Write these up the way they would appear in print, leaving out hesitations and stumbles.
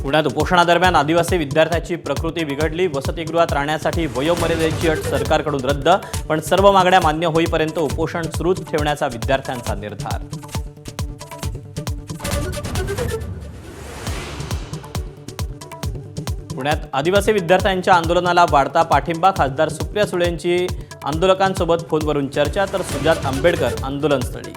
पुण्यात उपोषणादरम्यान आदिवासी विद्यार्थ्याची प्रकृती बिघडली। वसतिगृहात राहण्यासाठी वयोमर्यादेची अट सरकारकडून रद्द, पण सर्व मागण्या मान्य होईपर्यंत उपोषण सुरूच ठेवण्याचा विद्यार्थ्यांचा निर्धार। पुण्यात आदिवासी विद्यार्थ्यांच्या आंदोलनाला वाढता पाठिंबा। खासदार सुप्रिया सुळेंची आंदोलकांसोबत फोनवरून चर्चा, तर सुजात आंबेडकर आंदोलनस्थळी।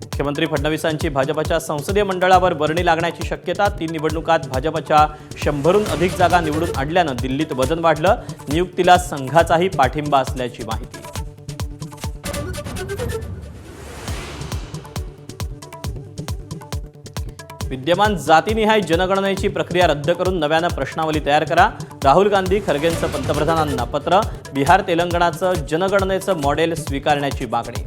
मुख्यमंत्री फडणवीसांची भाजपच्या संसदीय मंडळावर वर्णी लागण्याची शक्यता। 3 निवडणुकात भाजपच्या 100हून अधिक जागा निवडून आणल्यानं दिल्लीत वजन वाढलं। नियुक्तीला संघाचाही पाठिंबा असल्याची माहिती। विद्यमान जातीनिहाय जनगणनेची प्रक्रिया रद्द करून नव्यानं प्रश्नावली तयार करा। राहुल गांधी खरगेंचं पंतप्रधानांना पत्र। बिहार तेलंगणाचं जनगणनेचं मॉडेल स्वीकारण्याची मागणी।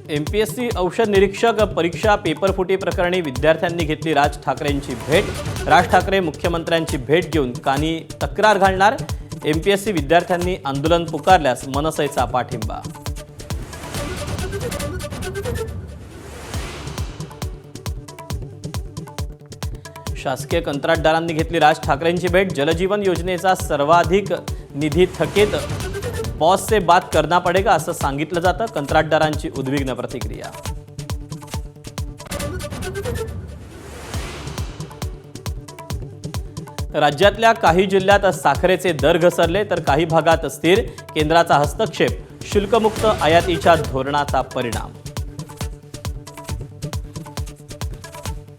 एमपीएससी औषध निरीक्षक परीक्षा पेपरफुटी प्रकरणी विद्यार्थ्यांनी घेतली राज ठाकरेंची भेट। राज ठाकरे मुख्यमंत्र्यांची भेट घेऊन कानी तक्रार घालणार। एमपीएससी विद्यार्थ्यांनी आंदोलन पुकारल्यास मनसेचा पाठिंबा। शासकीय कंत्राटदारांनी घेतली राज ठाकरेंची भेट। जलजीवन योजनेचा सर्वाधिक निधी थकीत, बॉस से बात करना पडेगा असं सांगितलं जातं। कंत्राटदारांची उद्विग्न प्रतिक्रिया। राज्यातल्या काही जिल्ह्यात साखरेचे दर घसरले, तर काही भागात स्थिर। केंद्राचा हस्तक्षेप, शुल्कमुक्त आयातीच्या धोरणाचा परिणाम।